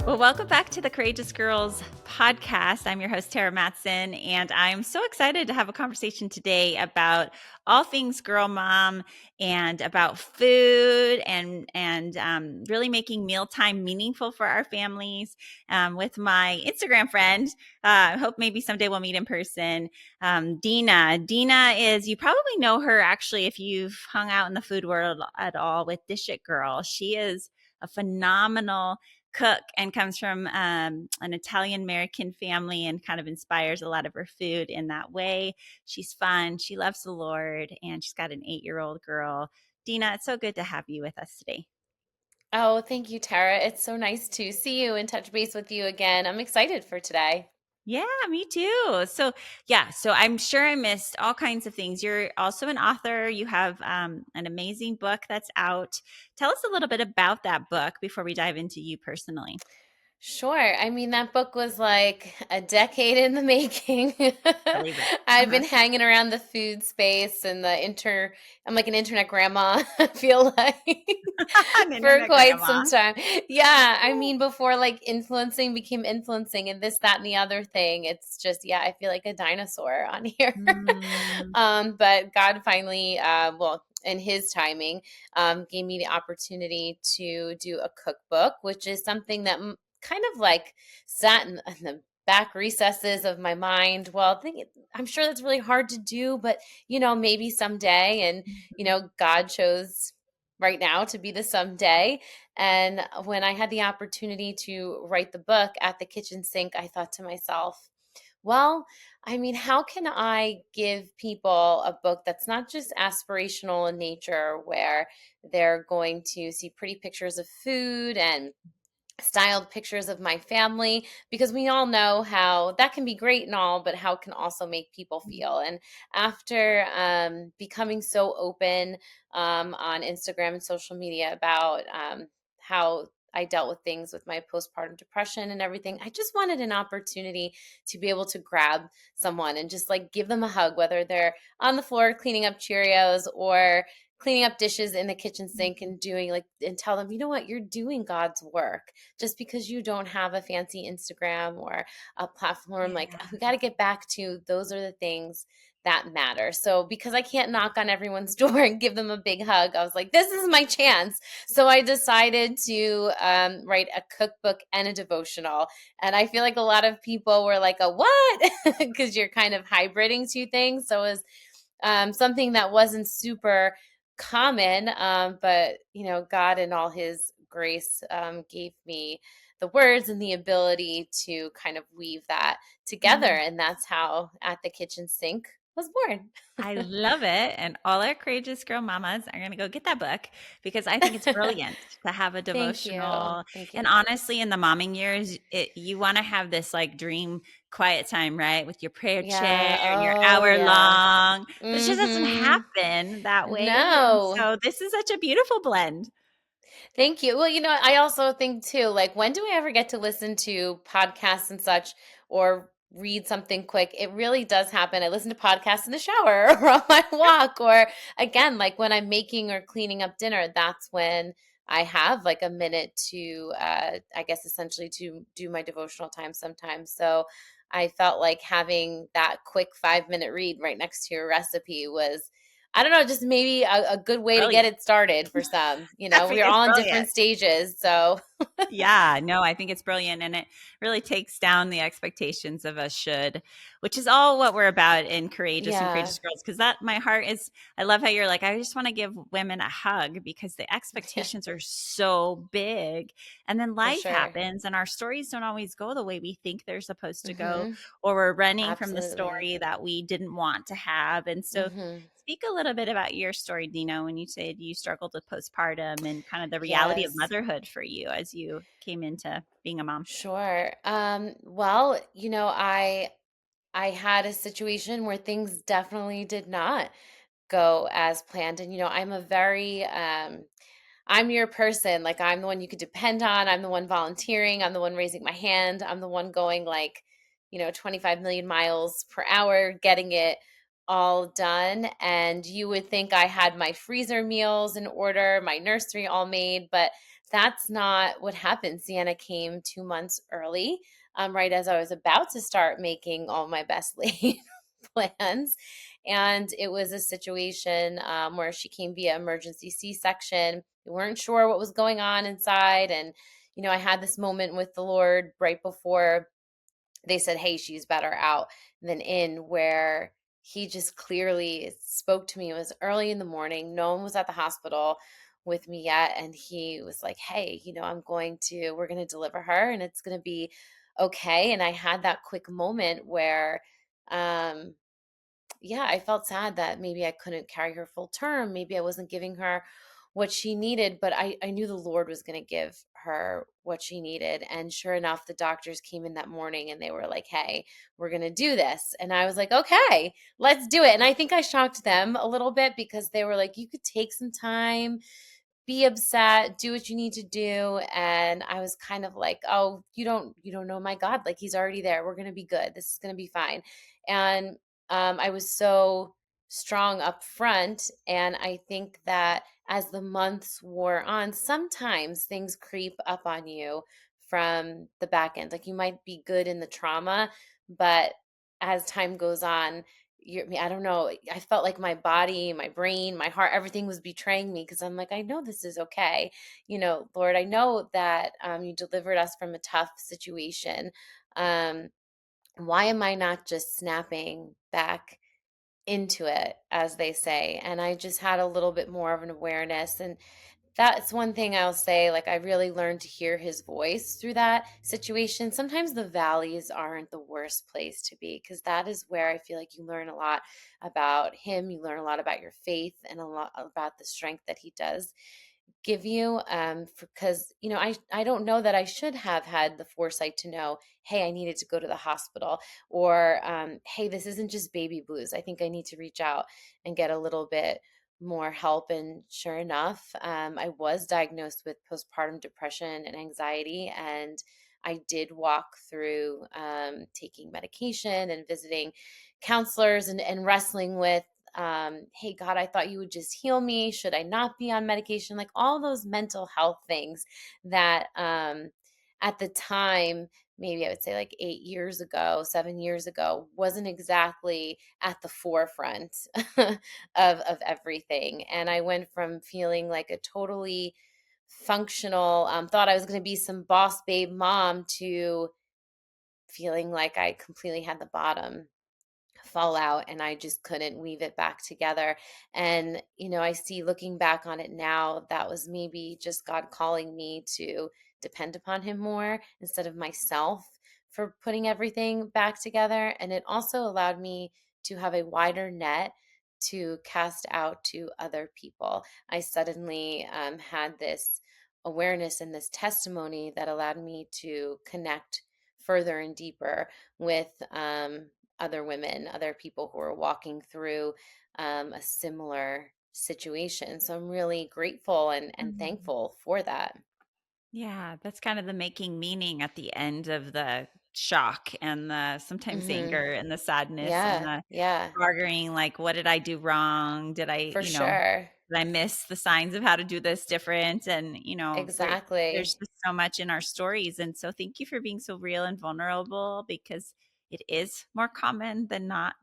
Well, welcome back to the Courageous Girls podcast. I'm your host, Tara Matson, and I'm so excited to have a conversation today about all things girl mom and about food and really making mealtime meaningful for our families with my Instagram friend. I hope maybe someday we'll meet in person. Dina. Dina is, you probably know her actually if you've hung out in the food world at all with Dish It Girl. She is a phenomenal cook and comes from an Italian American family and kind of inspires a lot of her food in that way. She's fun. She loves the Lord, and she's got an 8-year-old girl. Dina, it's so good to have you with us today. Oh, thank you, Tara. It's so nice to see you and touch base with you again. I'm excited for today. Yeah, me too. So I'm sure I missed all kinds of things. You're also an author. You have an amazing book that's out. Tell us a little bit about that book before we dive into you personally. Sure. I mean, that book was like a decade in the making. Believe it. I've Uh-huh. been hanging around the food space and I'm like an internet grandma, I feel like, An for internet quite some grandma. time. Yeah. I mean, before like influencing became influencing and this, that, and the other thing, it's just, yeah, I feel like a dinosaur on here. Mm. But God finally, in his timing, gave me the opportunity to do a cookbook, which is something that kind of like sat in the back recesses of my mind. Well, I'm sure that's really hard to do, but maybe someday. And God chose right now to be the someday. And when I had the opportunity to write the book at the kitchen sink, I thought to myself, well, I mean, how can I give people a book that's not just aspirational in nature, where they're going to see pretty pictures of food and styled pictures of my family, because we all know how that can be great and all, but how it can also make people feel. And after becoming so open on Instagram and social media about how I dealt with things with my postpartum depression and everything, I just wanted an opportunity to be able to grab someone and just like give them a hug, whether they're on the floor cleaning up Cheerios or cleaning up dishes in the kitchen sink, and doing like, and tell them, you know what, you're doing God's work. Just because you don't have a fancy Instagram or a platform, like Yeah. we got to get back to those are the things that matter. So because I can't knock on everyone's door and give them a big hug, I was like, this is my chance. So I decided to write a cookbook and a devotional. And I feel like a lot of people were like, a what? Because you're kind of hybriding two things. So it was something that wasn't super common, but God in all his grace gave me the words and the ability to kind of weave that together, Mm. and that's how At the Kitchen Sink was born. I love it. And all our courageous girl mamas are going to go get that book because I think it's brilliant to have a Thank you. devotional. Thank And you. honestly, in the momming years, you want to have this like dream quiet time, right? With your prayer chair Yeah. and your Oh, hour yeah. long, but it just doesn't Mm-hmm. happen that way. And No. so this is such a beautiful blend. Thank you. Well, I also think too, like, when do I ever get to listen to podcasts and such, or read something quick? It really does happen. I listen to podcasts in the shower or on my walk, or again, like when I'm making or cleaning up dinner, that's when I have like a minute to, I guess, essentially to do my devotional time sometimes. So I felt like having that quick 5-minute read right next to your recipe was, I don't know, just maybe a good way to get Brilliant. it started for some. I think We're it's all in brilliant. different stages. So, Yeah, no, I think it's brilliant, and it really takes down the expectations of a should, which is all what we're about in Courageous and yeah, Courageous Girls. Because that my heart is, I love how you're like, I just want to give women a hug because the yeah, expectations are so big, and then for life sure. happens, and our stories don't always go the way we think they're supposed to go, Hmm. or we're running from the Absolutely. story that we didn't want to have, and so. Hmm. Speak a little bit about your story, Dina, when you said you struggled with postpartum and kind of the reality of Yes, motherhood for you as you came into being a mom. sure. Well, I had a situation where things definitely did not go as planned, and I'm your person. Like, I'm the one you could depend on. I'm the one volunteering. I'm the one raising my hand. I'm the one going like, 25 million miles per hour, getting it all done. And you would think I had my freezer meals in order, my nursery all made, but that's not what happened. Sienna came 2 months early, right as I was about to start making all my best laid plans. And it was a situation where she came via emergency C-section. We weren't sure what was going on inside. And, I had this moment with the Lord right before they said, "Hey, she's better out than in," where he just clearly spoke to me. It was early in the morning. No one was at the hospital with me yet. And he was like, "Hey, we're going to deliver her and it's going to be okay." And I had that quick moment where, um, yeah, I felt sad that maybe I couldn't carry her full term. Maybe I wasn't giving her what she needed, but I knew the Lord was going to give her what she needed. And sure enough, the doctors came in that morning and they were like, "Hey, we're going to do this." And I was like, "Okay, let's do it." And I think I shocked them a little bit because they were like, "You could take some time, be upset, do what you need to do." And I was kind of like, "Oh, you don't know my God. Like he's already there. We're going to be good. This is going to be fine." And I was so strong up front. And I think that as the months wore on, sometimes things creep up on you from the back end. Like you might be good in the trauma, but as time goes on, I don't know. I felt like my body, my brain, my heart, everything was betraying me because I'm like, I know this is okay. Lord, I know that you delivered us from a tough situation. Um, why am I not just snapping back into it, as they say? And I just had a little bit more of an awareness. And that's one thing I'll say. Like, I really learned to hear his voice through that situation. Sometimes the valleys aren't the worst place to be because that is where I feel like you learn a lot about him. You learn a lot about your faith and a lot about the strength that he does give you, because I don't know that I should have had the foresight to know, hey, I needed to go to the hospital, or hey, this isn't just baby blues. I think I need to reach out and get a little bit more help. And sure enough, I was diagnosed with postpartum depression and anxiety, and I did walk through taking medication and visiting counselors and wrestling with, hey, God, I thought you would just heal me. Should I not be on medication? Like all those mental health things that at the time, maybe I would say like 8 years ago, 7 years ago, wasn't exactly at the forefront of everything. And I went from feeling like a totally functional, thought I was going to be some boss babe mom, to feeling like I completely had the bottom fall out and I just couldn't weave it back together. And, I see, looking back on it now, that was maybe just God calling me to depend upon him more instead of myself for putting everything back together. And it also allowed me to have a wider net to cast out to other people. I suddenly had this awareness and this testimony that allowed me to connect further and deeper with other women, other people who are walking through a similar situation. So I'm really grateful and Mhm. thankful for that. Yeah, that's kind of the making meaning at the end of the shock and the sometimes Hmm. anger and the sadness and Yeah, the yeah, bargaining, like, what did I do wrong? for sure. Did I miss the signs of how to do this different? And, there's Exactly. just so much in our stories. And so thank you for being so real and vulnerable because it is more common than not.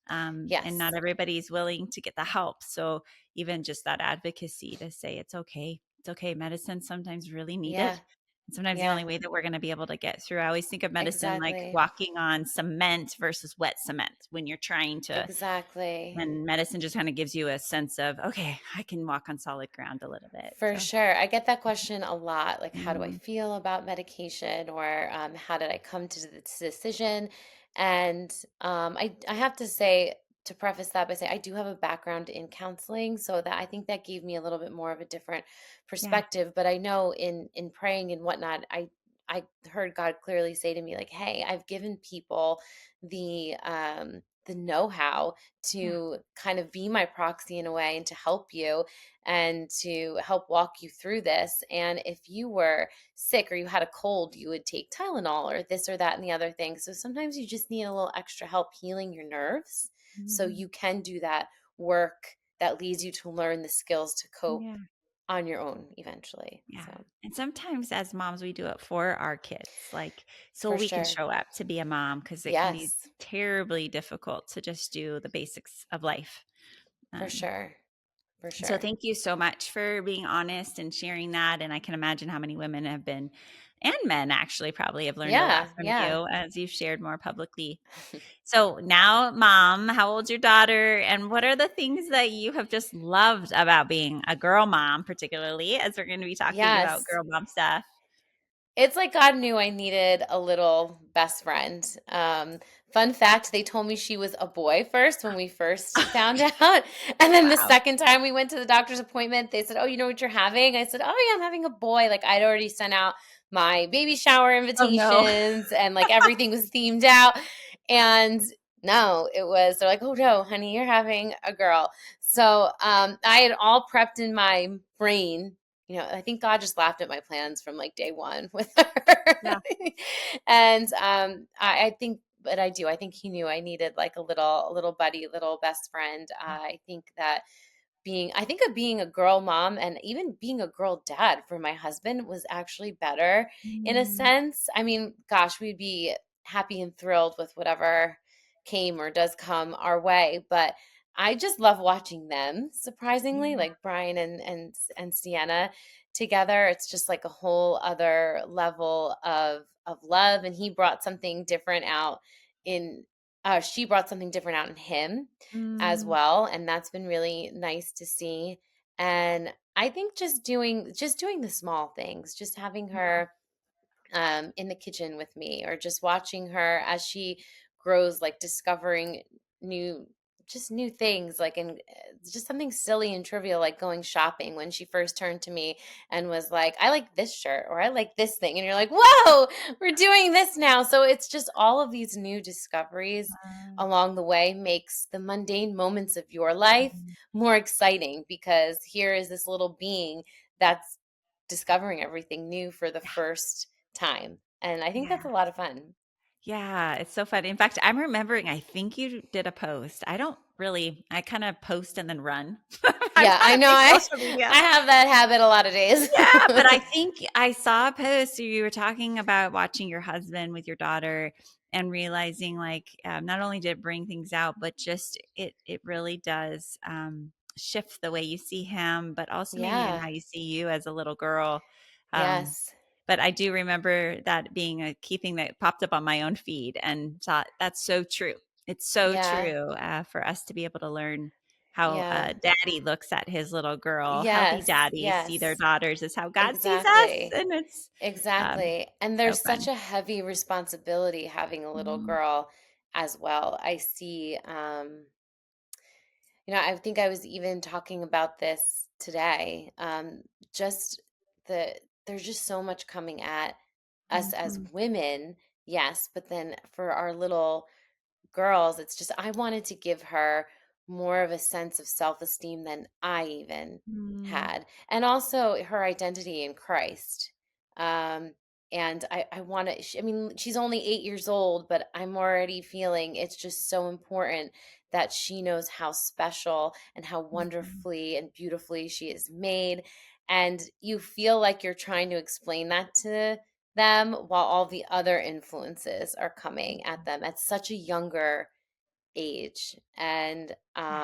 And not Yes. everybody's willing to get the help. So even just that advocacy to say it's okay. It's okay. Medicine sometimes really needed. Yeah, And sometimes the yeah, only way that we're going to be able to get through. I always think of medicine like exactly. walking on cement versus wet cement when you're trying to, Exactly. and medicine just kind of gives you a sense of, okay, I can walk on solid ground a little bit. For So, sure. I get that question a lot. Like, how do I mm, feel about medication? Or how did I come to this decision? And I have to say, to preface that by saying, I do have a background in counseling. So that I think that gave me a little bit more of a different yeah. perspective. But I know in praying and whatnot, I heard God clearly say to me, like, hey, I've given people the know-how Yeah. to kind of be my proxy in a way and to help you and to help walk you through this. And if you were sick or you had a cold, you would take Tylenol or this or that and the other thing. So sometimes you just need a little extra help healing your nerves so Mhm. you can do that work that leads you to learn the skills to cope Yeah. on your own eventually. Yeah. So, And sometimes as moms, we do it for our kids, like, so for we can sure. show up to be a mom because it can be Yes, terribly difficult to just do the basics of life. for Um, sure. For so sure. thank you so much for being honest and sharing that. And I can imagine how many women have been, and men actually probably have learned a lot Yeah, from yeah. you as you've shared more publicly. So now, mom, how old's your daughter? And what are the things that you have just loved about being a girl mom, particularly as we're going to be talking about Yes. girl mom stuff? It's like God knew I needed a little best friend. Fun fact, they told me she was a boy first when we first found out. And then the Wow. second time we went to the doctor's appointment, they said, "Oh, you know what you're having?" I said, "Oh, yeah, I'm having a boy." Like I'd already sent out my baby shower Oh, no. invitations and like everything was themed out. And no, they're like, "Oh, no, honey, you're having a girl." So I had all prepped in my brain. I think God just laughed at my plans from like day one with her. Yeah. And I think, but I do. I think he knew I needed like a little buddy, little best friend. I think that I think of being a girl mom and even being a girl dad for my husband was actually better in a Mm, sense. I mean, gosh, we'd be happy and thrilled with whatever came or does come our way, but I just love watching them, surprisingly, yeah. like Brian and Sienna together. It's just like a whole other level of love, and he brought something different out in she brought something different out in him as Mm, well, and that's been really nice to see. And I think just doing the small things, just having yeah. her in the kitchen with me, or just watching her as she grows, like discovering new new things, like in just something silly and trivial, like going shopping when she first turned to me and was like, "I like this shirt," or "I like this thing," and you're like, "Whoa, we're doing this now." So it's just all of these new discoveries along the way makes the mundane moments of your life Mhm. more exciting, because here is this little being that's discovering everything new for the Yeah. first time. And I think that's Yeah. a lot of fun. Yeah, it's so funny. In fact, I'm remembering, I think you did a post. I kind of post and then run. I'm Yeah, not I a know. big I social media. I have that habit a lot of days. Yeah, but I think I saw a post where you were talking about watching your husband with your daughter and realizing like not only did it bring things out, but just it really does shift the way you see him, but also maybe in Yeah. how you see you as a little girl. Um, Yes. but I do remember that being a key thing that popped up on my own feed and thought that's so true. It's so Yeah. true for us to be able to learn how Yeah. daddy looks at his little girl. Healthy Yes. daddies see their Yes. daughters as how God sees us. Exactly. And it's Exactly. And so there's such fun. a heavy responsibility having a little Mhm. girl as well. I see I think I was even talking about this today. Just there's just so much coming at us as Mhm. women, yes, but then for our little girls, it's just I wanted to give her more of a sense of self-esteem than I even Mm. had, and also her identity in Christ. Um, and I want to. I mean, she's only 8 years old, but I'm already feeling it's just so important that she knows how special and how Mhm. wonderfully and beautifully she is made. And you feel like you're trying to explain that to them while all the other influences are coming at them at such a younger age. And Yeah.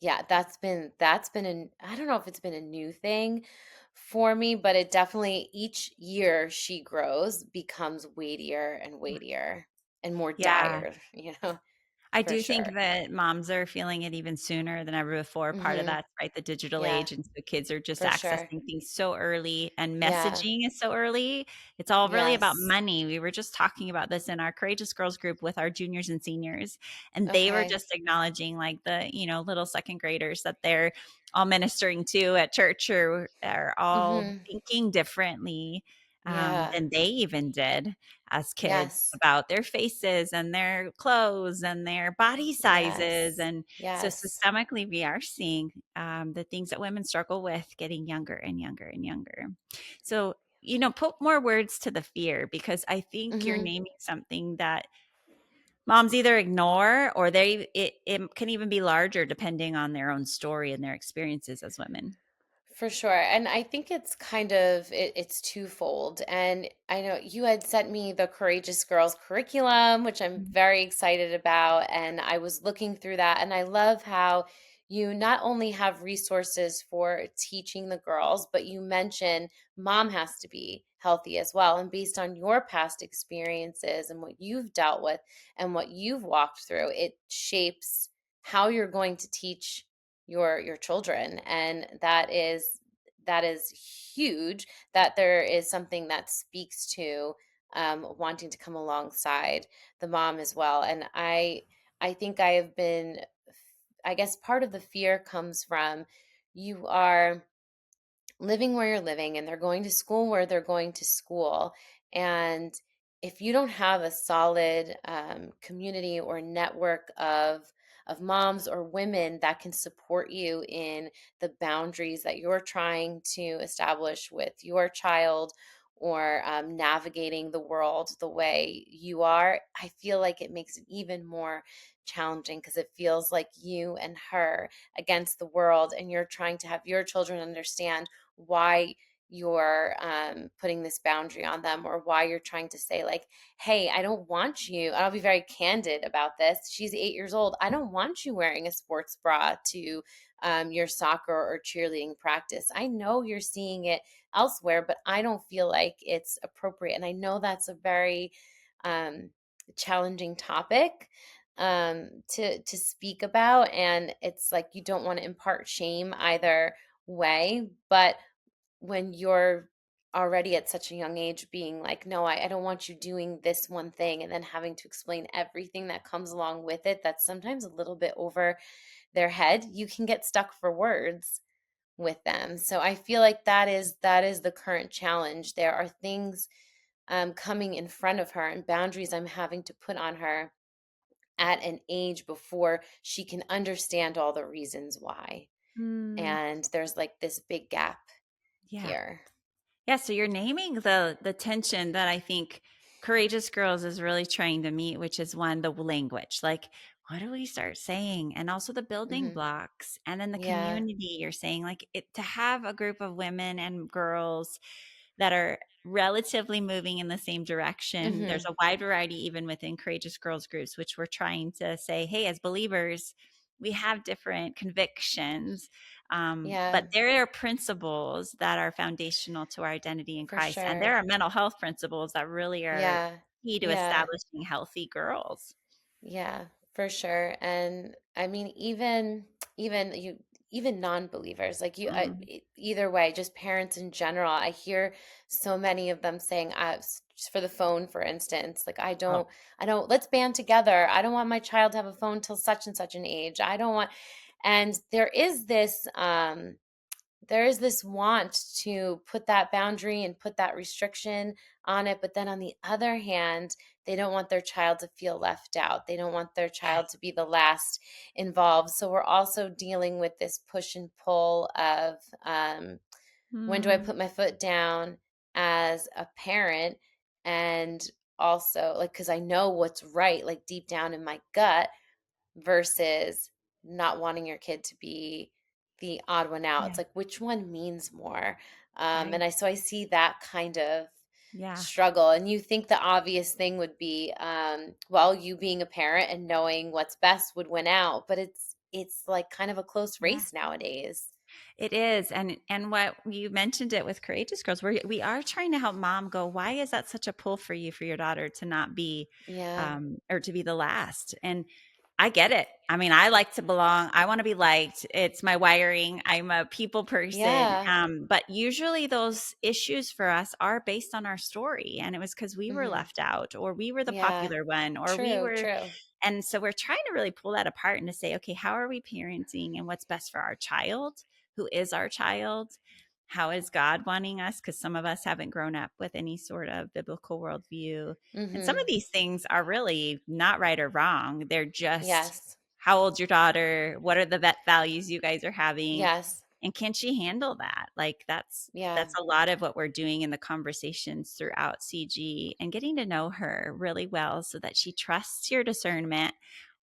yeah, that's been an I don't know if it's been a new thing for me, but it definitely, each year she grows, becomes weightier and weightier and more Yeah. dire, I for do sure. think that moms are feeling it even sooner than ever before. Part of Mhm. that's right, the digital Yeah, age, and so kids are just for sure. accessing things so early, and Yeah. messaging is so early. It's all really about Yes. money. We were just talking about this in our Courageous Girls group with our juniors and seniors, and they were Okay. just acknowledging like the, little second graders that they're all ministering to at church or are all Mhm. thinking differently Yeah. than they even did as kids Yes. about their faces and their clothes and their body sizes. Yes. And so Yes. systemically, we are seeing the things that women struggle with getting younger and younger and younger. So, put more words to the fear, because I think you're Mhm. naming something that moms either ignore or it can even be larger depending on their own story and their experiences as women. For sure. And I think it's it's twofold. And I know you had sent me the Courageous Girls curriculum, which I'm Mhm. very excited about. And I was looking through that. And I love how you not only have resources for teaching the girls, but you mention mom has to be healthy as well. And based on your past experiences and what you've dealt with and what you've walked through, it shapes how you're going to teach your children. And that is huge, that there is something that speaks to wanting to come alongside the mom as well. And I think I have been, I guess part of the fear comes from, you are living where you're living and they're going to school where they're going to school. And if you don't have a solid community or network of moms or women that can support you in the boundaries that you're trying to establish with your child, or navigating the world the way you are, I feel like it makes it even more challenging, because it feels like you and her against the world, and you're trying to have your children understand why you're putting this boundary on them, or why you're trying to say, like, hey, I don't want you. I'll be very candid about this. She's 8 years old. I don't want you wearing a sports bra to your soccer or cheerleading practice. I know you're seeing it elsewhere, but I don't feel like it's appropriate. And I know that's a very um, challenging topic to speak about, and it's like you don't want to impart shame either way. But when you're already at such a young age being like, no, I don't want you doing this one thing, and then having to explain everything that comes along with it, that's sometimes a little bit over their head, you can get stuck for words with them. So I feel like that is the current challenge. There are things coming in front of her, and boundaries I'm having to put on her at an age before she can understand all the reasons why. Mm, And there's like this big gap yeah. here. Yeah, so you're naming the tension that I think Courageous Girls is really trying to meet, which is one, the language. Like, what do we start saying? And also the building Hmm. blocks. And then the Yeah. community you're saying, like it to have a group of women and girls that are relatively moving in the same direction. There's Hmm. a wide variety even within Courageous Girls groups, which we're trying to say, hey, as believers, we have different convictions, Yeah, but there are principles that are foundational to our identity in for Christ. And there sure. are mental health principles that really are Yeah. key to Yeah. establishing healthy girls. Yeah, for sure. And I mean, even you even non-believers, like Mm. either way, just parents in general, I hear so many of them saying, just for the phone, for instance, like, Oh, I don't, let's band together. I don't want my child to have a phone till such and such an age. I don't want, and there is this want to put that boundary and put that restriction on it. But then on the other hand, they don't want their child to feel left out. They don't want their child yes. to be the last involved. So we're also dealing with this push and pull of, when do I Mm, put my foot down as a parent? And also, like, because I know what's right, like deep down in my gut, versus not wanting your kid to be the odd one out. yeah, It's like, which one means more? right. And I see that kind of Yeah, struggle. And you think the obvious thing would be, well, you being a parent and knowing what's best would win out, but it's like kind of a close yeah. race nowadays. It is, and what you mentioned it with Courageous Girls, we are trying to help mom go, why is that such a pull for you for your daughter to not be, Yeah. or to be the last? And I get it. I mean, I like to belong. I want to be liked. It's my wiring. I'm a people person. Yeah. But usually those issues for us are based on our story, and it was because we were Hmm. left out, or we were the Yeah. popular one, or we True. were. True. And so we're trying to really pull that apart and to say, okay, how are we parenting and what's best for our child? Who is our child? How is God wanting us? Because some of us haven't grown up with any sort of biblical worldview. And some Hmm. of these things are really not right or wrong. They're just, Yes. how old's your daughter? What are the vet values you guys are having? Yes. And can she handle that? Like Yeah. that's a lot of what we're doing in the conversations throughout CG, and getting to know her really well so that she trusts your discernment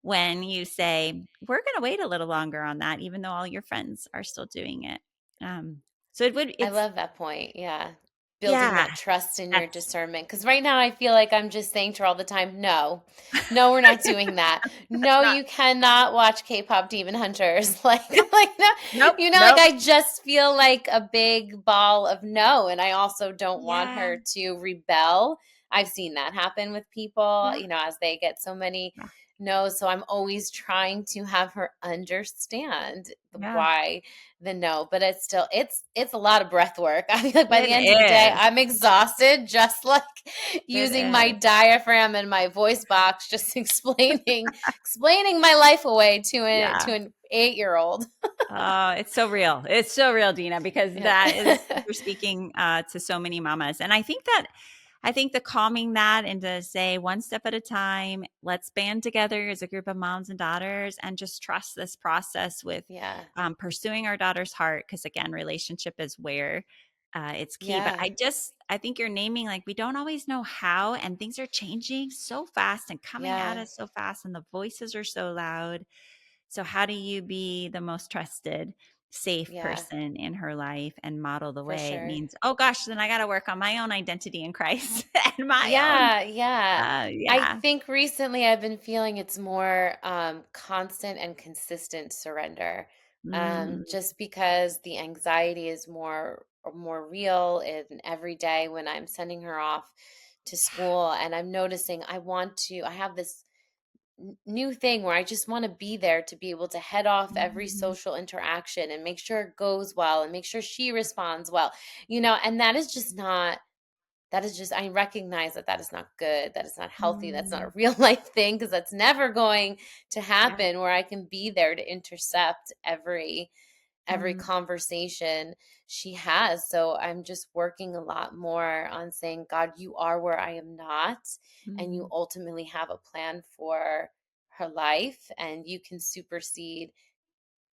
when you say, we're going to wait a little longer on that, even though all your friends are still doing it. Um, So I it's love that point. Yeah. Building yeah, that trust in your that's discernment. Because right now I feel like I'm just saying to her all the time, no, no, we're not doing that. that's No, not you cannot watch K-pop Demon Hunters. Like no, nope, like nope. I just feel like a big ball of no. And I also don't want Yeah, her to rebel. I've seen that happen with people, yeah, as they get so many yeah, no's. So I'm always trying to have her understand yeah. why the no, but it's a lot of breath work. I feel like by the It end of the day, is. I'm exhausted just like It using my is. diaphragm and my voice box, just explaining my life away Yeah. to an 8-year-old. Oh, it's so real. It's so real, Dina, because Yeah. that is you're speaking to so many mamas. And I think the calming that and to say one step at a time, let's band together as a group of moms and daughters and just trust this process with Yeah. pursuing our daughter's heart. Because again, relationship is where it's key. But Yeah. I think you're naming like we don't always know how, and things are changing so fast and coming at Yeah. us so fast, and the voices are so loud. So, how do you be the most trusted, safe Yeah. person in her life and model the For way? It sure. means, oh gosh, then I got to work on my own identity in Christ and my own. Yeah, yeah. I Yeah. think recently I've been feeling it's more constant and consistent surrender. Mm, Just because the anxiety is more real in every day when I'm sending her off to school, and I'm noticing I have this new thing where I just want to be there to be able to head off every mhm, social interaction and make sure it goes well and make sure she responds well. And that is just, I recognize that that is not good, that is not healthy, that's not a mm, real life thing, because that's never going to yeah. happen where I can be there to intercept every Mm, conversation she has. So I'm just working a lot more on saying, God, you are where I am not, and you mm, ultimately have a plan for her life, and you can supersede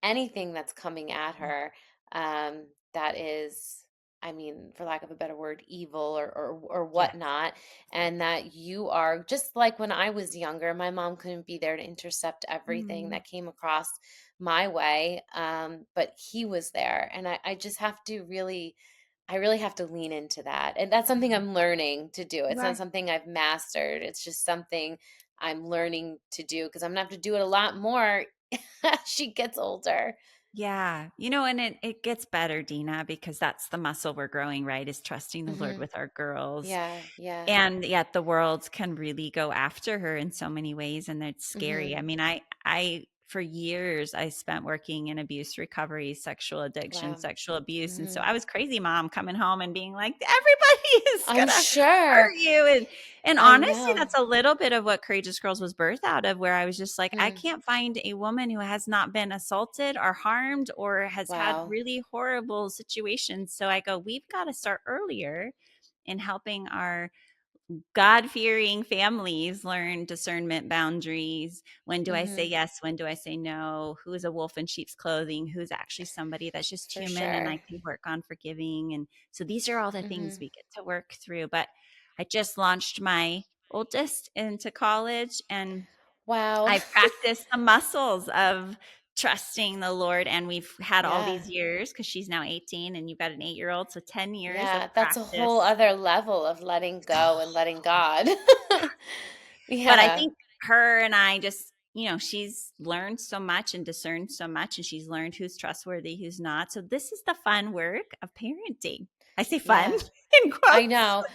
anything that's coming at yeah. her, that is, I mean, for lack of a better word, evil or Yes. whatnot. And that you are just like when I was younger, my mom couldn't be there to intercept everything Mm, that came across my way. But he was there. And I just have to really, I really have to lean into that. And that's something yeah. I'm learning to do. You It's not are. something I've mastered. It's just something I'm learning to do because I'm gonna have to do it a lot more as she gets older. Yeah. And it gets better, Dina, because that's the muscle we're growing, right? Is trusting the Lord Mhm. with our girls. Yeah, yeah. And yet the world can really go after her in so many ways, and it's scary. Mhm. I mean, I for years I spent working in abuse recovery, sexual addiction, Wow. sexual abuse, and so Mhm. I was crazy mom coming home and being like, everybody is I'm gonna sure. hurt you, and I honestly, know. that's a little bit of what Courageous Girls was birthed out of, where I was just like, I Mm. can't find a woman who has not been assaulted or harmed or has had Wow. really horrible situations. So I go, we've got to start earlier in helping our God fearing families learn discernment boundaries. When do I say Mhm. yes? When do I say no? Who is a wolf in sheep's clothing? Who's actually somebody that's just For human and I sure. can work on forgiving? And so these are all the things Mhm. we get to work through. But I just launched my oldest into college and Wow. I practiced the muscles of trusting the Lord. And we've had all Yeah. these years because she's now 18 and you've got an 8-year-old. So 10 years of Yeah, that's a whole practice. other level of letting go and letting God. But I Yeah. think her and I just, she's learned so much and discerned so much, and she's learned who's trustworthy, who's not. So this is the fun work of parenting. I say fun Yeah. in I quotes. know.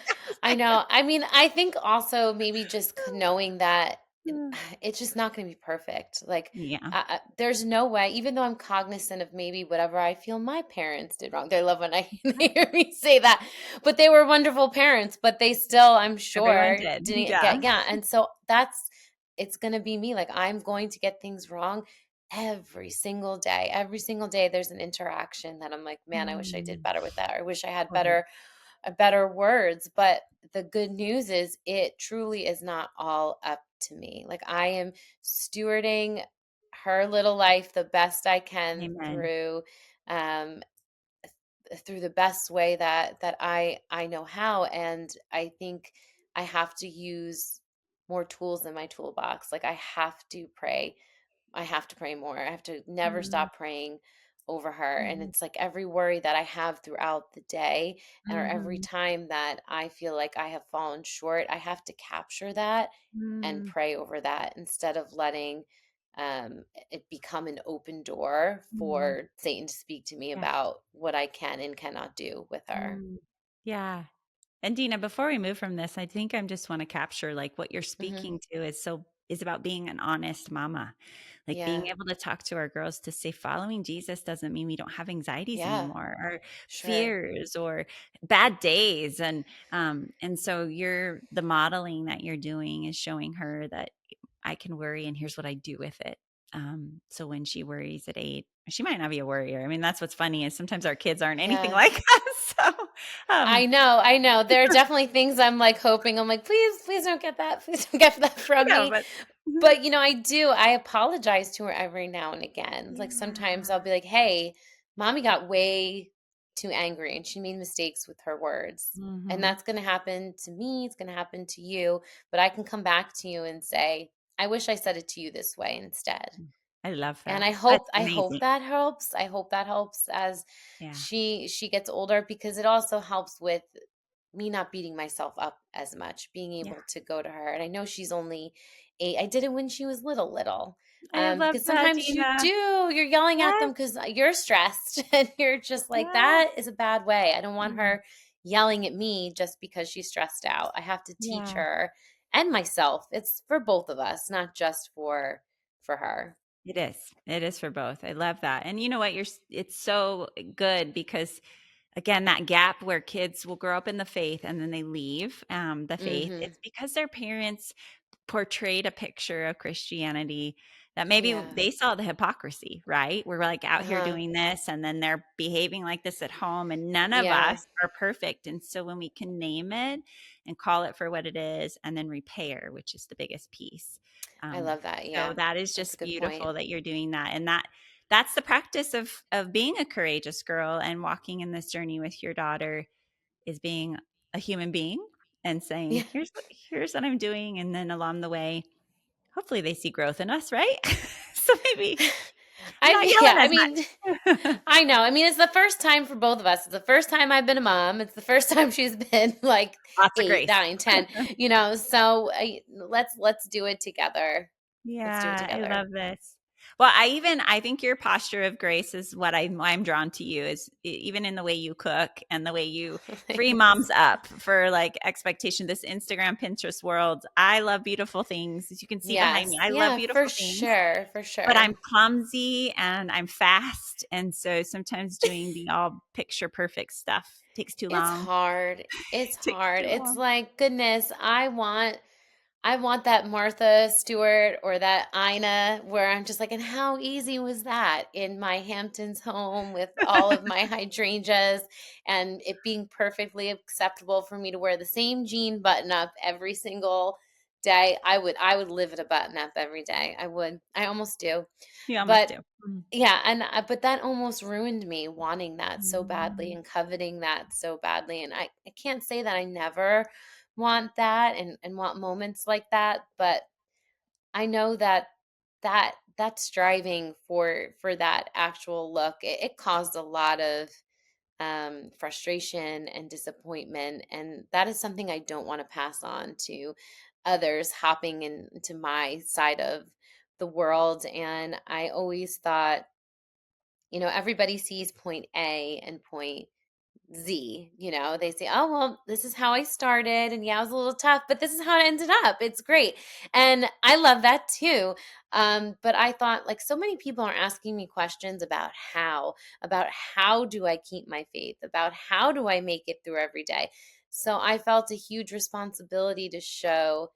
I know. I mean, I think also maybe just knowing that it's just not going to be perfect. Like, Yeah, there's no way, even though I'm cognizant of maybe whatever I feel my parents did wrong. They love when they right. hear me say that, but they were wonderful parents, but they still, I'm Everyone sure, did. didn't Yeah. get, yeah. And so it's going to be me. Like, I'm going to get things wrong every single day. Every single day, there's an interaction that I'm like, man, I wish I did Mm, better with that. Or I wish I had totally. better words. But the good news is it truly is not all up to me. Like I am stewarding her little life the best I can Amen. um through the best way that I know how. And I think I have to use more tools in my toolbox. Like I have to pray more. I have to never Mm, stop praying over her. And Mhm. it's like every worry that I have throughout the day, or every Mhm. time that I feel like I have fallen short, I have to capture that and Mm. pray over that instead of letting it become an open door Mhm. for Satan to speak to me Yeah. about what I can and cannot do with her. Mm. Yeah. And Dina, before we move from this, I think I just want to capture like what you're Hmm. speaking to is about being an honest mama. Like being Yeah. able to talk to our girls to say following Jesus doesn't mean we don't have anxieties Yeah. anymore or Sure. fears or bad days. And so you're the modeling that you're doing is showing her that I can worry and here's what I do with it. So when she worries at 8, she might not be a worrier. I mean, that's what's funny is sometimes our kids aren't anything Yeah. like us. So um I know. There are definitely things I'm like hoping. I'm like, please, please don't get that. Please don't get that I from know, me. but Mhm. But I apologize to her every now and again. Like sometimes I'll Yeah. be like, hey, mommy got way too angry and she made mistakes with her words. And Mhm. that's going to happen to me. It's going to happen to you. But I can come back to you and say, I wish I said it to you this way instead. I love And that. That's I hope amazing. that helps. I hope that helps as Yeah. she gets older, because it also helps with me not beating myself up as much, being Yeah. able to go to her. And I know she's only 8. I did it when she was little. I love Because that, sometimes Dina. you're yelling at them Yes. because you're stressed and you're just like, Yes. that is a bad way. I don't want Mm. her yelling at me just because she's stressed out. I have to teach Yeah. her and myself. It's for both of us, not just for her. It is. It is for both. I love that. And you know what? It's so good because again, that gap where kids will grow up in the faith and then they leave the faith, Mhm. it's because their parents portrayed a picture of Christianity that maybe Yeah. they saw the hypocrisy, right? We're like out here Uh-huh. doing this and then they're behaving like this at home, and none of Yeah. us are perfect. And so when we can name it and call it for what it is and then repair, which is the biggest piece. I Um, love that. so Yeah. that is That's a just good point. beautiful that you're doing that. And that's the practice of being a courageous girl and walking in this journey with your daughter is being a human being and saying, Yeah. here's what I'm doing. And then along the way, hopefully they see growth in us, right? So maybe not Yeah, yelling I as mean, much. I know. I mean, it's the first time for both of us. It's the first time I've been a mom. It's the first time she's been like Lots of 8, grace. 9, 10, so let's do it together. Let's do it Yeah, I together. love this. Well, I think your posture of grace is what I'm drawn to you is even in the way you cook and the way you free Thanks. moms up for like expectation. This Instagram, Pinterest world. I love beautiful things. As you can see behind me, Yes. I love Yeah, for beautiful things. sure. For But I'm sure. clumsy and I'm fast, and so sometimes doing the all picture perfect stuff takes too It's long. hard. It's Takes hard. too It's long. like, goodness, I want that Martha Stewart or that Ina where I'm just like, and how easy was that in my Hamptons home with all of my hydrangeas and it being perfectly acceptable for me to wear the same jean button up every single day. I would live at a button up every day. I would. I almost do. You almost But do. Mm. yeah, and but that almost ruined me wanting that so badly Mm. and coveting that so badly. And I can't say that I never want that and want moments like that, but I know that that striving for that actual look, it caused a lot of frustration and disappointment, and that is something I don't want to pass on to others hopping into my side of the world. And I always thought, everybody sees point A and point Z. They say, oh, well, this is how I started. And yeah, it was a little tough, but this is how it ended up. It's great. And I love that too. But I thought, like, so many people are asking me questions about how do I keep my faith, about how do I make it through every day. So I felt a huge responsibility to show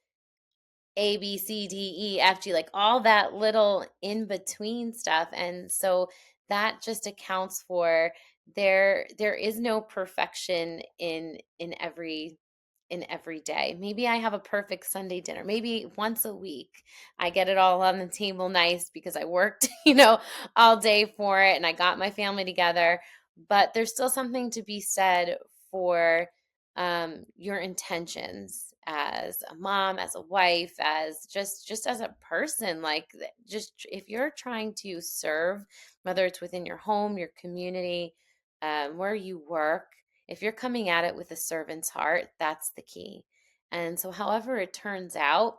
a, B, C, D, E, F, G, like all that little in between stuff. And so that just accounts for there is no perfection in every day. Maybe I have a perfect Sunday dinner. Maybe once a week I get it all on the table nice because I worked, all day for it and I got my family together. But there's still something to be said for your intentions as a mom, as a wife, as just as a person. Like just if you're trying to serve, whether it's within your home, your community, where you work, if you're coming at it with a servant's heart, that's the key. And so however it turns out,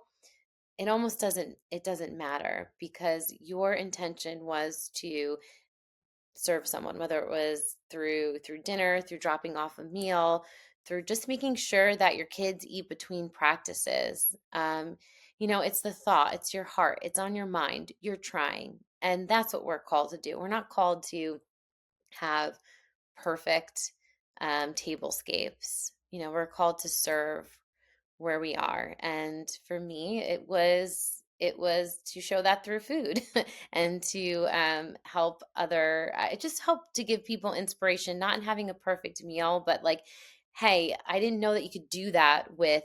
it doesn't matter, because your intention was to serve someone, whether it was through dinner, through dropping off a meal, through just making sure that your kids eat between practices. It's the thought, it's your heart, it's on your mind, you're trying. And that's what we're called to do. We're not called to have perfect tablescapes. We're called to serve where we are. And for me, it was to show that through food and to help it just helped to give people inspiration, not in having a perfect meal, but like, hey, I didn't know that you could do that with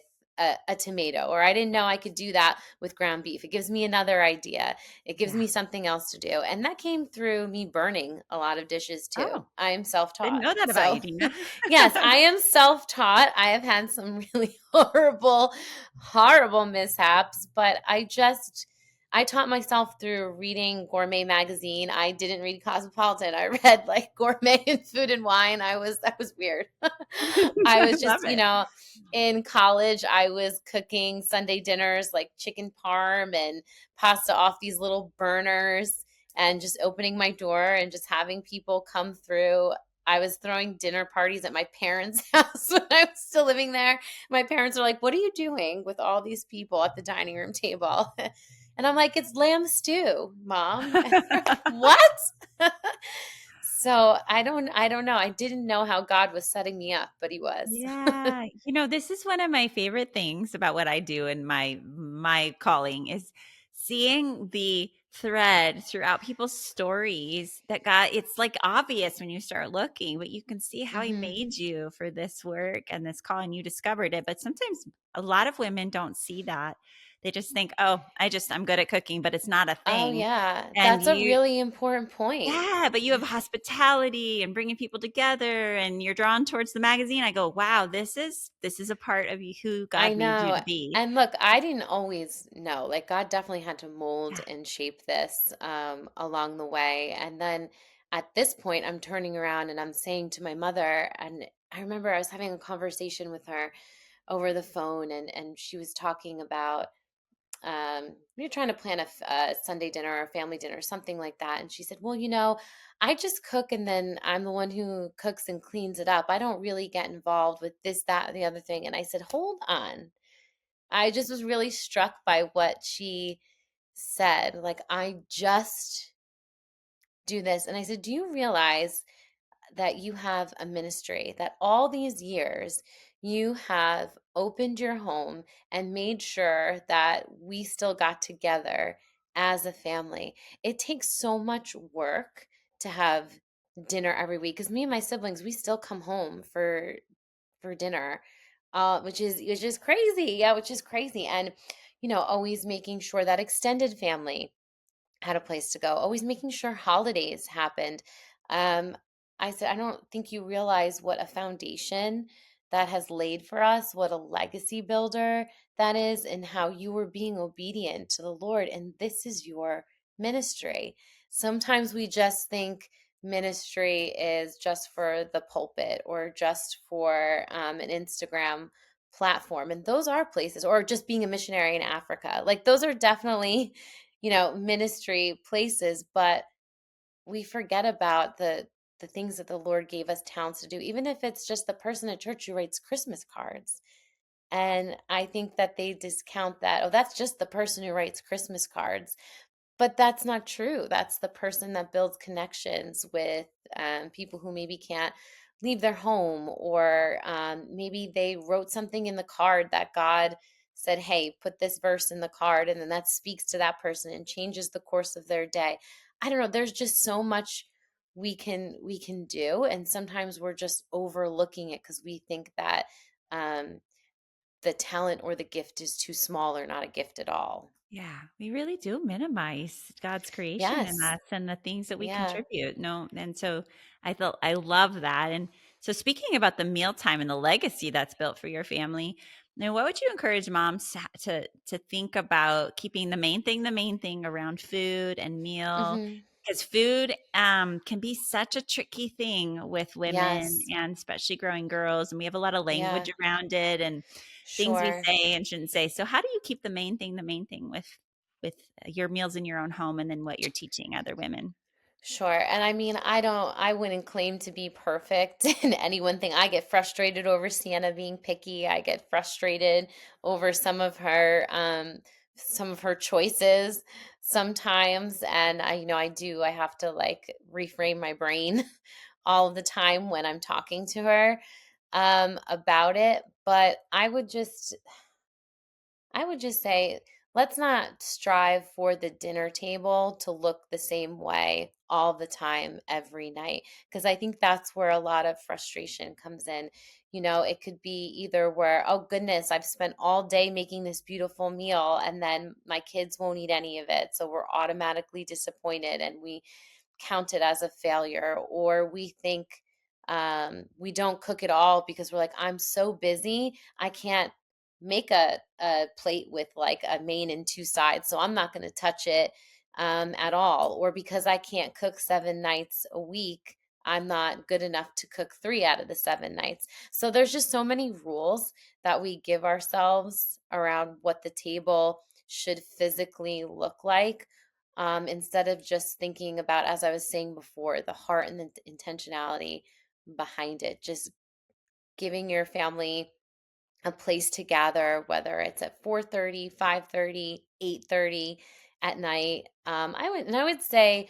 a tomato, or I didn't know I could do that with ground beef. It gives me another idea. It gives Yeah. me something else to do. And that came through me burning a lot of dishes too. Oh, I am didn't self-taught. know that about So you, Dina. yes, I am self-taught. I have had some really horrible, horrible mishaps, but I taught myself through reading Gourmet magazine. I didn't read Cosmopolitan. I read like Gourmet and Food and Wine. That was weird. I I was love just, it. in college, I was cooking Sunday dinners like chicken parm and pasta off these little burners, and just opening my door and just having people come through. I was throwing dinner parties at my parents' house when I was still living there. My parents are like, "What are you doing with all these people at the dining room table?" And I'm like, "It's lamb stew, Mom." And they're like, "What?" So I don't know. I didn't know how God was setting me up, but he was. Yeah. This is one of my favorite things about what I do in my calling is seeing the thread throughout people's stories that God, it's like obvious when you start looking, but you can see how he Mhm. made you for this work and this call and you discovered it. But sometimes a lot of women don't see that. They just think, "Oh, I'm good at cooking," but it's not a Oh, thing. yeah. And That's a you really important point. Yeah, but you have hospitality and bringing people together and you're drawn towards the magazine. I go, "Wow, this is a part of you who I God made you know. to be." And look, I didn't always know. Like, God definitely had to mold Yeah. and shape this along the way. And then at this point, I'm turning around and I'm saying to my mother, and I remember I was having a conversation with her over the phone, and she was talking about we were trying to plan a Sunday dinner or a family dinner, something like that. And she said, "Well, I just cook, and then I'm the one who cooks and cleans it up. I don't really get involved with this, that, and the other thing." And I said, "Hold on." I just was really struck by what she said. Like, I just do this. And I said, "Do you realize that you have a ministry, that all these years you have opened your home and made sure that we still got together as a family? It takes so much work to have dinner every week, because me and my siblings, we still come home for dinner, which is crazy. Yeah, which is crazy. And always making sure that extended family had a place to go, always making sure holidays happened. Um, I said, "I don't think you realize what a foundation that has laid for us, what a legacy builder that is, and how you were being obedient to the Lord. And this is your ministry." Sometimes we just think ministry is just for the pulpit or just for an Instagram platform. And those are places, or just being a missionary in Africa. Like, those are definitely ministry places, but we forget about the things that the Lord gave us talents to do, even if it's just the person at church who writes Christmas cards. And I think that they discount that. Oh, that's just the person who writes Christmas cards. But that's not true. That's the person that builds connections with people who maybe can't leave their home, or maybe they wrote something in the card that God said, "Hey, put this verse in the card," and then that speaks to that person and changes the course of their day. I don't know. There's just so much we can do, and sometimes we're just overlooking it because we think that um, the talent or the gift is too small or not a gift at all. Yeah, we really do minimize God's creation in Yes. us and the things that we Yeah. contribute. No, and so I love that. And So speaking about the mealtime and the legacy that's built for your family, now what would you encourage moms to think about keeping the main thing around food and meal? Hmm. Because food can be such a tricky thing with women Yes. and especially growing girls, and we have a lot of Yeah. language around it and things we Sure. say and shouldn't say. So how do you keep the main thing with your meals in your own home and then what you're teaching other women? Sure. And I mean, I wouldn't claim to be perfect in any one thing. I get frustrated over Sienna being picky. I get frustrated over some of her choices sometimes. And I have to like reframe my brain all of the time when I'm talking to her about it. But I would just say, let's not strive for the dinner table to look the same way all the time, every night, because I think that's where a lot of frustration comes in. It could be either where, oh goodness, I've spent all day making this beautiful meal and then my kids won't eat any of it. So we're automatically disappointed and we count it as a failure, or we think we don't cook at all because we're like, I'm so busy, I can't make a plate with like a main and two sides, so I'm not going to touch it at all. Or because I can't cook 7 nights a week, I'm not good enough to cook 3 out of the 7 nights. So there's just so many rules that we give ourselves around what the table should physically look like, instead of just thinking about, as I was saying before, the heart and the intentionality behind it. Just giving your family a place to gather, whether it's at 4:30, 5:30, 8:30 at night. I would say,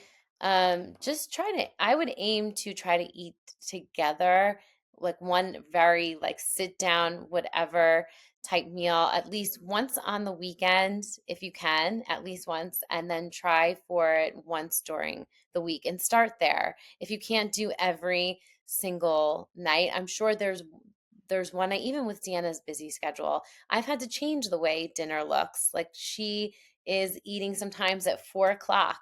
just I would aim to try to eat together, like one very like sit down, whatever type meal, at least once on the weekend, if you can, at least once, and then try for it once during the week and start there. If you can't do every single night, I'm sure there's one night, even with Deanna's busy schedule, I've had to change the way dinner looks. Like she is eating sometimes at 4 o'clock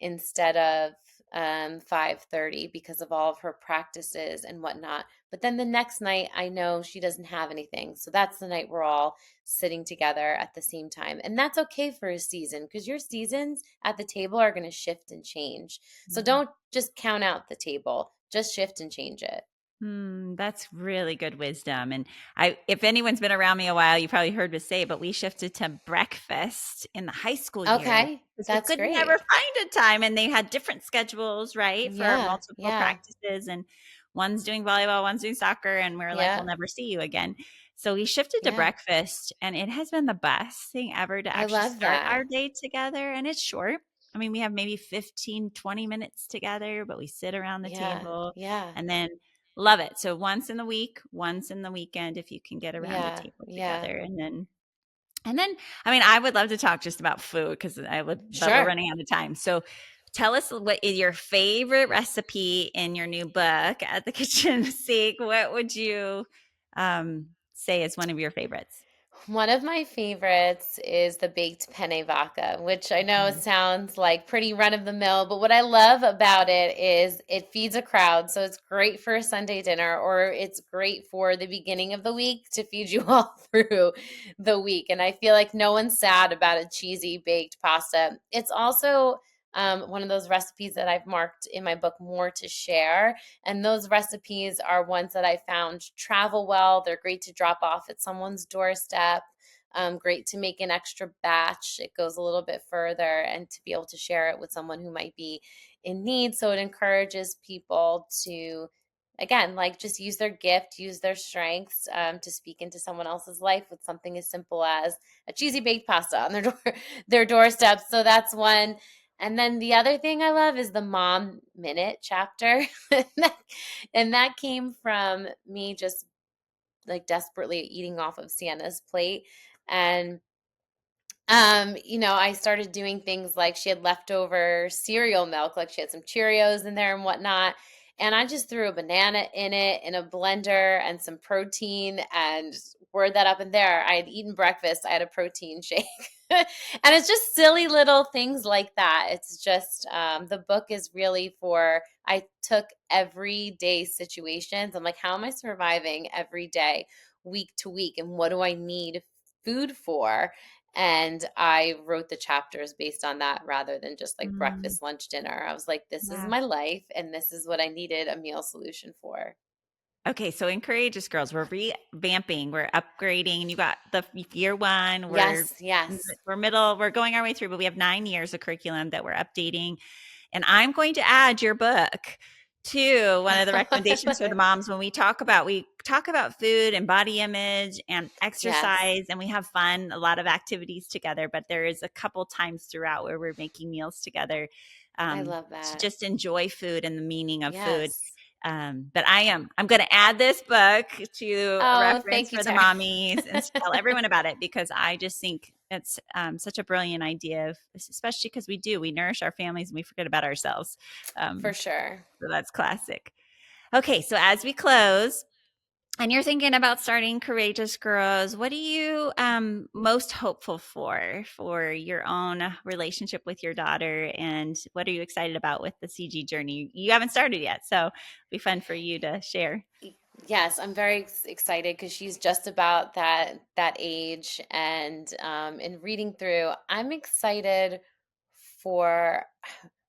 instead of 5:30 because of all of her practices and whatnot. But then the next night, I know she doesn't have anything. So that's the night we're all sitting together at the same time. And that's okay for a season, because your seasons at the table are going to shift and change. So don't just count out the table, just shift and change it. That's really good wisdom. And if anyone's been around me a while, you probably heard me say, but we shifted to breakfast in the high school years Okay, because we that's could never great. find a time. And they had different schedules, right, for Yeah, multiple yeah, practices. And one's doing volleyball, one's doing soccer. And we're like, we'll yeah, never see you again. So we shifted to yeah. breakfast, and it has been the best thing ever to I actually love start our that. day together. And it's short. I mean, we have maybe 15, 20 minutes together, but we sit around the Yeah, table yeah, and then love it. So once in the week, once in the weekend, if you can get around the yeah, table yeah. together. And then, I mean, I would love to talk just about food but we're Sure. running out of time. So tell us what is your favorite recipe in your new book at the kitchen sink. What would you say is one of your favorites? One of my favorites is the baked penne vodka, which I know Mhm. sounds like pretty run of the mill, but what I love about it is it feeds a crowd. So it's great for a Sunday dinner, or it's great for the beginning of the week to feed you all through the week. And I feel like no one's sad about a cheesy baked pasta. It's also one of those recipes that I've marked in my book, More to Share. And those recipes are ones that I found travel well. They're great to drop off at someone's doorstep. Great to make an extra batch. It goes a little bit further, and to be able to share it with someone who might be in need. So it encourages people to, again, like just use their gift, use their strengths, to speak into someone else's life with something as simple as a cheesy baked pasta on their doorstep. So that's one. And then the other thing I love is the Mom Minute chapter. And that came from me just like desperately eating off of Sienna's plate. And I started doing things like she had leftover cereal milk, like she had some Cheerios in there and whatnot. And I just threw a banana in it in a blender and some protein and whirred that up in there. I had eaten breakfast, I had a protein shake. And it's just silly little things like that. It's just the book is really for I took everyday situations. I'm like, how am I surviving every day, week to week? And what do I need food for? And I wrote the chapters based on that rather than just like Mm, breakfast, lunch, dinner. I was like, this is yeah. my life, and this is what I needed a meal solution for. Okay, so in Courageous Girls, we're revamping, we're upgrading, and you got the year one. Yes, yes. We're middle, we're going our way through, but we have 9 years of curriculum that we're updating. And I'm going to add your book to one of the I recommendations love for the it. moms when we talk about food and body image and Yes, exercise, and we have fun, a lot of activities together. But there is a couple times throughout where we're making meals together, I love to that. just enjoy food and the meaning of food. Yes. But I'm going to add this book to a Oh, reference thank you, for the Tara. mommies and to tell everyone about it, because I just think it's such a brilliant idea, especially because we nourish our families and we forget about ourselves. For Um, sure. so that's classic. Okay, so as we close, and you're thinking about starting Courageous Girls, what are you most hopeful for your own relationship with your daughter? And what are you excited about with the CG journey? You haven't started yet, so it'll be fun for you to share. Yes, I'm very excited because she's just about that age, and in reading through, I'm excited for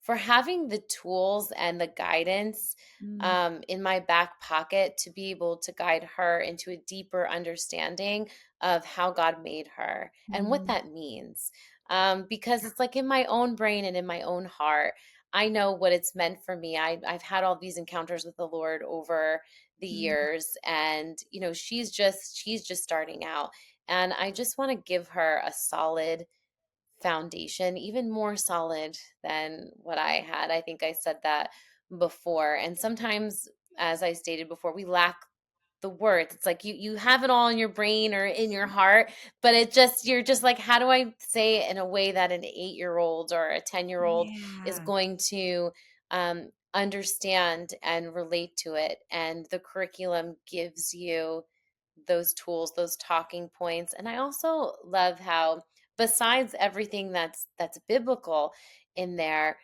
for having the tools and the guidance Mm, in my back pocket to be able to guide her into a deeper understanding of how God made her and what mm, that means. Because it's like in my own brain and in my own heart, I know what it's meant for me. I've had all these encounters with the Lord over the mm, years, and she's just starting out, and I just want to give her a solid foundation, even more solid than what I had. I think I said that before. And sometimes, as I stated before, we lack the words. It's like you have it all in your brain or in your heart, but you're just like, how do I say it in a way that an 8-year-old or a 10-year-old is yeah. going to understand and relate to it? And the curriculum gives you those tools, those talking points. And I also love how, besides everything that's biblical in there,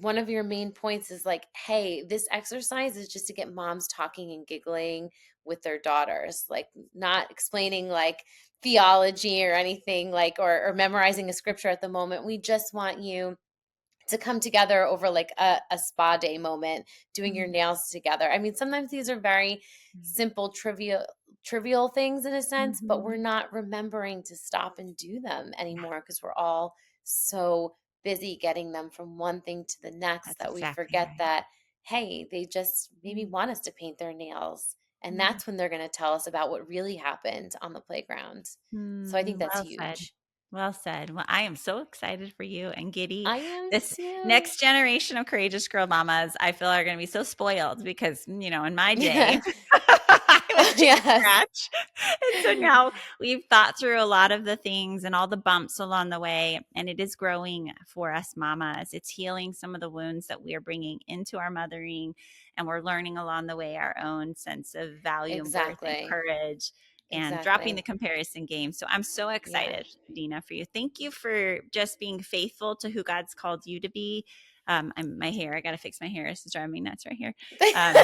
one of your main points is like, hey, this exercise is just to get moms talking and giggling with their daughters, like not explaining like theology or anything, like or memorizing a scripture at the moment. We just want you to come together over like a spa day moment, doing your Mm, nails together. I mean, sometimes these are very mm, simple, trivial things in a sense, but we're mhm. not remembering to stop and do them Yeah, anymore because we're all so busy getting them from one thing to the next that's that we exactly forget right. that, hey, they just maybe Mm, want us to paint their nails. And mm, that's when they're going to tell us about what really happened on the playground. So I think that's well said. huge. Well said. Well, I am so excited for you and Giddy. I am This too. next generation of courageous girl mamas, I feel are going to be so spoiled because, in my day, I was chicken Yes. scratch. And so now we've thought through a lot of the things and all the bumps along the way, and it is growing for us mamas. It's healing some of the wounds that we are bringing into our mothering, and we're learning along the way our own sense of value and worth and Exactly. courage and dropping the Exactly. comparison game. So I'm so Yeah. excited, Dina, for you. Thank you for just being faithful to who God's called you to be. My hair, I got to fix my hair. This is driving me nuts right here. Um,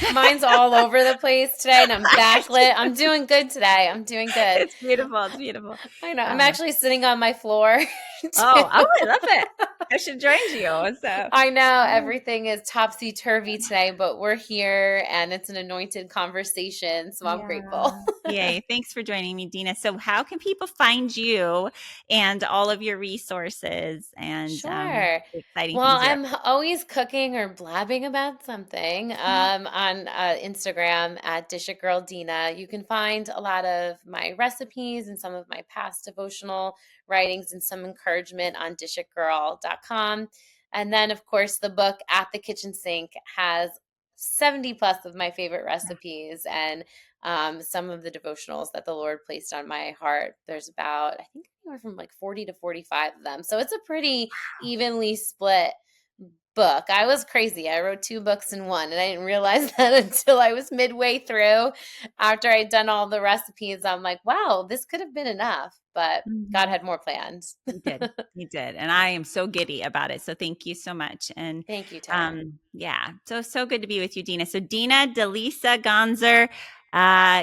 Mine's all over the place today, and I'm backlit. I'm doing good today. I'm doing good. it's beautiful. It's beautiful. I know. I'm Uh, actually sitting on my floor too. oh, I love it. I should join you. So, I know yeah. everything is topsy turvy today, but we're here and it's an anointed conversation. So I'm grateful. Yeah. Yay. Thanks for joining me, Dina. So, how can people find you and all of your resources and Sure. the exciting Well, things you're up I'm always cooking or blabbing about something to? on Instagram at Dish It Girl Dina. You can find a lot of my recipes and some of my past devotional writings and some encouragement on dishitgirl.com. And then, of course, the book At the Kitchen Sink has 70 plus of my favorite Yeah. recipes and some of the devotionals that the Lord placed on my heart. There's about, I think, anywhere from like 40 to 45 of them. So it's a pretty evenly split book. I was crazy. I wrote 2 books in one, and I didn't realize that until I was midway through. After I'd done all the recipes, I'm like, wow, this could have been enough, but God Mhm. had more plans. He did. He did. And I am so giddy about it. So thank you so much. And Thank you, Tara. yeah, so good to be with you, Dina. So Dina Deleasa-Gonsar,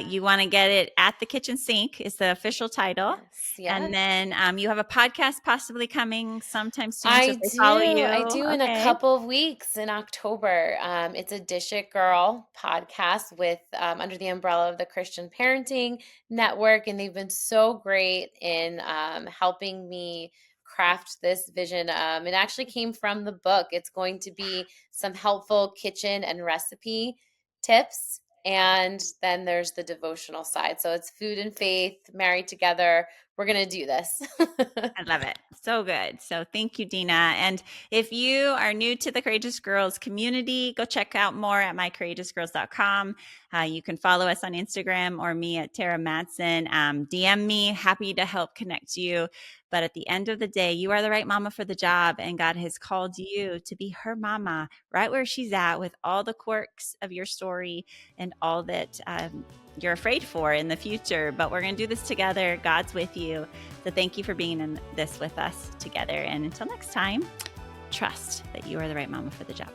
you want to get it at the kitchen sink is the official title. Yes, And yep. then you have a podcast possibly coming sometime soon. So I if they follow do. you, I do in a okay. couple of weeks in October. It's a Dish It Girl podcast with under the umbrella of the Christian Parenting Network, and they've been so great in helping me craft this vision. It actually came from the book. It's going to be some helpful kitchen and recipe tips. And then there's the devotional side. So it's food and faith married together. We're going to do this. I love it. So good. So thank you, Dina. And if you are new to the Courageous Girls community, go check out more at mycourageousgirls.com. You can follow us on Instagram or me at Tara Matson. DM me. Happy to help connect you. But at the end of the day, you are the right mama for the job, and God has called you to be her mama right where she's at with all the quirks of your story and all that you're afraid for in the future. But we're going to do this together. God's with you. So thank you for being in this with us together. And until next time, trust that you are the right mama for the job.